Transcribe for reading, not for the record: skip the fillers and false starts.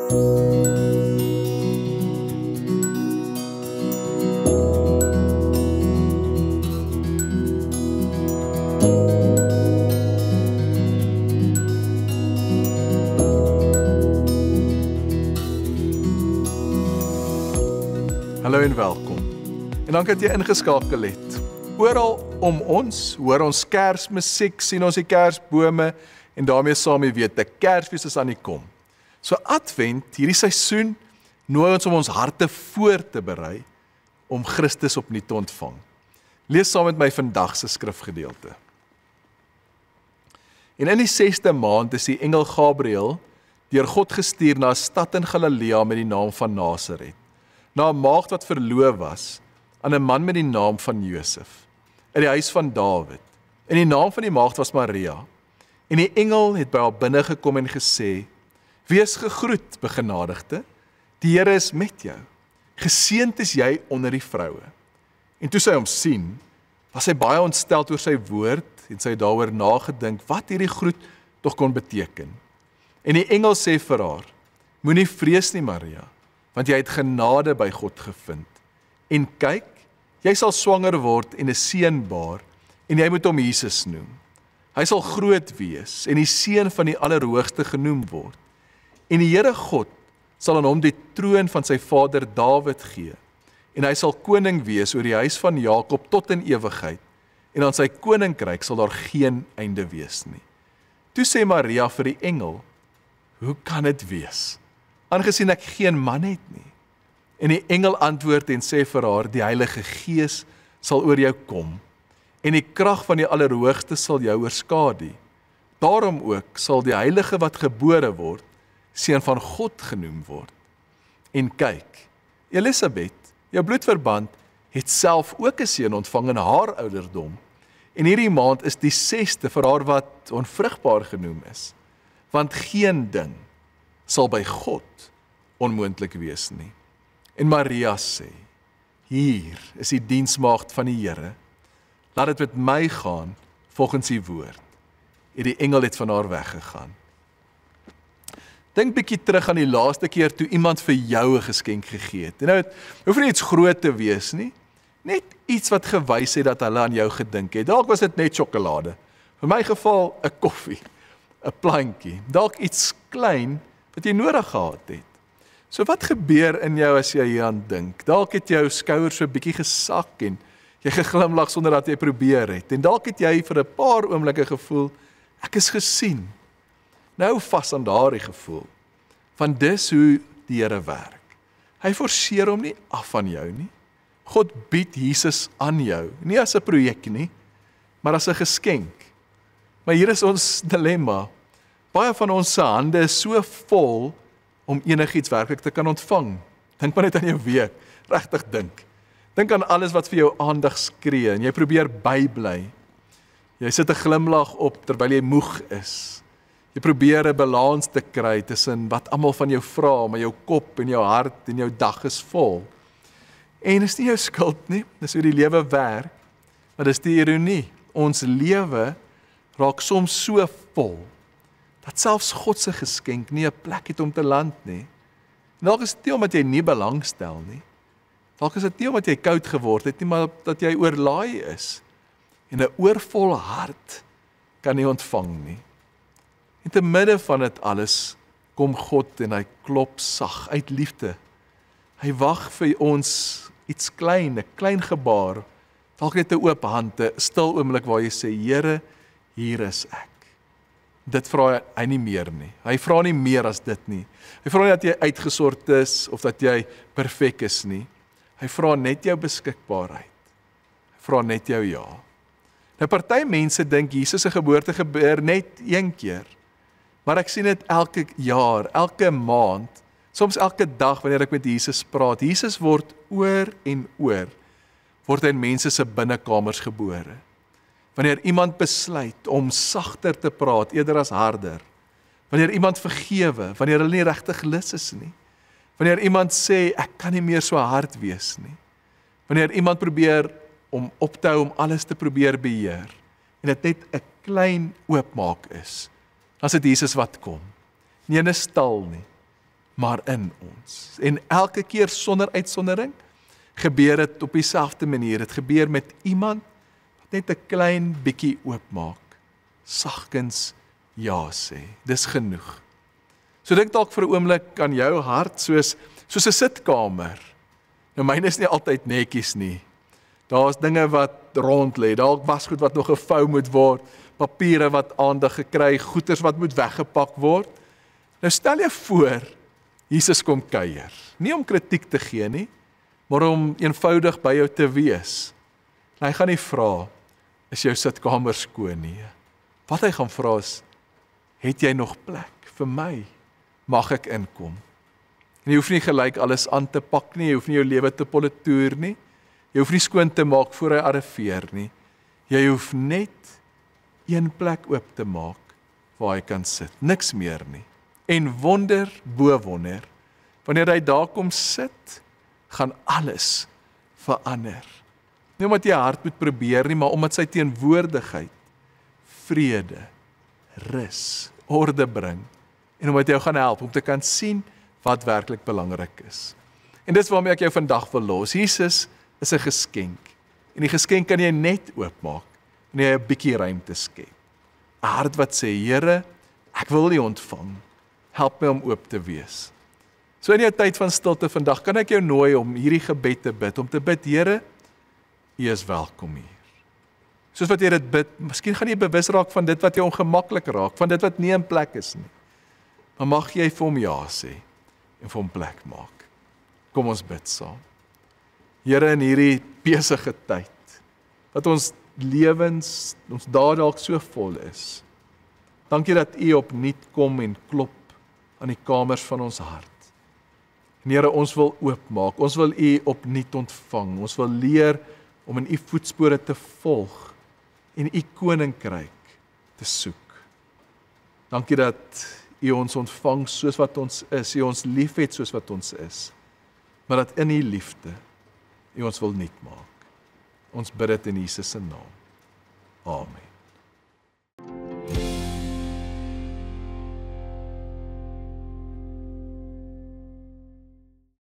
Hallo en welkom. En dankie dat jy ingeskakel het. Oral om ons, hoor ons Kersmusiek, sien ons die Kersbome en daarmee saam jy weet, die Kersfees is aan die kom. So Advent, hierdie seisoen, nooi ons om ons harte voor te berei om Christus opnuut te ontvang. Lees saam met my vandag se skrifgedeelte. En in die 6de maand is die engel Gabriël deur God gestuur na 'n stad in Galilea met die naam van Nasaret, na 'n maagd wat verloof was aan 'n man met die naam van Josef, in die huis van Dawid. En die naam van die maagd was Maria. En die engel het by haar binne gekom en gesê: "Wees gegroet, begenadigde, die Here is met jou. Geseënd is jy onder die vroue." En toe sy hom sien, was sy baie ontstel oor sy woord en sy het daaroor nagedink wat hierdie groet tog kon beteken. En die engel sê vir haar: "Moenie vrees nie, Maria, want jy het genade by God gevind. En kyk, jy sal swanger word en 'n seun baar, en jy moet hom Jesus noem. Hy sal groot wees en die seun van die Allerhoogste genoem word. En die Here God sal aan hom die troon van sy vader Dawid gee, en hy sal koning wees oor die huis van Jakob tot in ewigheid, en aan sy koninkryk sal daar geen einde wees nie." Toe sê Maria vir die engel: "Hoe kan dit wees, aangesien ek geen man het nie?" En die engel antwoord en sê vir haar: "Die Heilige Gees sal oor jou kom, en die krag van die Allerhoogste sal jou oorskadu. Daarom ook sal die Heilige wat gebore word, seun van God genoem word. En kyk, Elisabeth, jou bloedverband, het self ook 'n seun ontvang in haar ouderdom. En hierdie maand is die 6de vir haar wat onvrugbaar genoem is, want geen ding sal by God onmoontlik wees nie." En Maria sê: "Hier is die diensmaagd van die Here. Laat dit met my gaan volgens die woord." En die engel het van haar weggegaan. Dink bietjie terug aan die laaste keer toe iemand vir jou 'n geskenk gegee het. En nou, het hoef nie iets groot te wees nie. Net iets wat gewys het dat hulle aan jou gedink het. Dalk was dit net sjokolade. Vir my geval 'n koffie, 'n plantjie, dalk iets klein wat jy nodig gehad het. So wat gebeur in jou as jy hieraan dink? Dalk het jou skouers so 'n bietjie gesak en jy geglimlag sonder dat jy probeer het. En dalk het jy vir 'n paar oomblikke gevoel, ek is gesien. Nou vas aan daardie gevoel, van dis hoe die Here werk. Hy forceer hom nie af van jou nie. God bied Jesus aan jou, nie as 'n projek nie, maar as 'n geskenk. Maar hier is ons dilemma. Baie van ons se hande is so vol om enigiets werklik te kan ontvang. Dink maar net aan jou week, regtig dink. Dink aan alles wat vir jou aandag skree en jy probeer bybly. Jy sit 'n glimlag op terwyl jy moeg is. Jy probeer 'n balans te kry tussen wat almal van jou vra, maar jou kop en jou hart en jou dag is vol. En is nie jou skuld nie, dis hoe die lewe werk, maar dis die ironie. Ons lewe raak soms so vol, dat selfs God se geskenk nie 'n plek het om te land nie. En dalk is dit nie omdat jy nie belangstel nie. Dalk is dit nie omdat jy koud geword het nie, maar dat jy oorlaai is. En 'n oorvol hart kan nie ontvang nie. En te midde van dit alles kom God en hy klop sag uit liefde. Hy wag vir ons iets klein, 'n klein gebaar, dalk net 'n oop hand, 'n stil oomblik waar jy sê: "Here, hier is ek." Dit vra hy nie meer nie. Hy vra nie meer as dit nie. Hy vra nie dat jy uitgesort is of dat jy perfek is nie. Hy vra net jou beskikbaarheid. Hy vra net jou ja. Nou party mense dink Jesus se geboorte gebeur net een keer. Maar ek sien dit elke jaar, elke maand, soms elke dag wanneer ek met Jesus praat. Jesus word oor en oor, word hy in mense se binnekamers gebore. Wanneer iemand besluit om sagter te praat eerder as harder, wanneer iemand vergewe, wanneer hulle nie regtig lus is nie, wanneer iemand sê ek kan nie meer so hard wees nie, wanneer iemand probeer om op te hou om alles te probeer beheer en dit net 'n klein oopmaak is, dan is dit Jesus wat kom. Nie in 'n stal nie, maar in ons. En elke keer sonder uitsondering, gebeur dit op dieselfde manier. Dit gebeur met iemand wat net 'n klein bietjie oopmaak, sagkens ja sê. Dis genoeg. So dink dalk vir 'n oomblik aan jou hart soos 'n sitkamer. Nou myne is nie altyd netjies nie. Daar's dinge wat rond lê, dalk wasgoed wat nog gevou moet word, papiere wat aandag gekry, goeders wat moet weggepak word. Nou stel jy voor, Jesus kom kuier. Nie om kritiek te gee nie, maar om eenvoudig by jou te wees. En hy gaan nie vra, is jou sitkamer skoon nie. Wat hy gaan vra is, het jy nog plek vir my? Mag ek inkom? En jy hoef nie gelyk alles aan te pak nie, jy hoef nie jou lewe te politoer nie, jy hoef nie skoon te maak voor hy arriveer nie. Jy hoef net een plek oop te maak waar hy kan sit, niks meer nie. En wonder bo wonder, wanneer hy daar kom sit, gaan alles verander. Nie omdat jy hard moet probeer nie, maar omdat sy teenwoordigheid vrede, rus, orde bring, en omdat jy jou gaan help om te kan sien wat werklik belangrik is. En dis waarmee ek jou vandag wil los. Jesus is 'n geskenk, en die geskenk kan jy net oopmaak, en jy 'n bietjie ruimte skep. 'n Hart wat sê, Here, ek wil U ontvang, help my om oop te wees. So in jou tyd van stilte vandag, kan ek jou nooi om hierdie gebed te bid, om te bid, Here, U is welkom hier. Soos wat jy dit bid, miskien gaan jy bewus raak van dit wat jou ongemaklik raak, van dit wat nie in plek is nie. Maar mag jy vir hom ja sê, en vir hom plek maak. Kom ons bid saam. Here, in hierdie besige tyd, wat ons lewens, ons dae dalk so vol is, dankie dat U opnuut kom en klop aan die kamers van ons hart. En Here, ons wil oopmaak, ons wil U opnuut ontvang, ons wil leer om in U voetspore te volg, en U koninkryk te soek. Dankie dat U ons ontvang soos wat ons is, U ons liefhet soos wat ons is, maar dat in U liefde U ons wil nuut maak. Ons bid dit in Jesus se naam.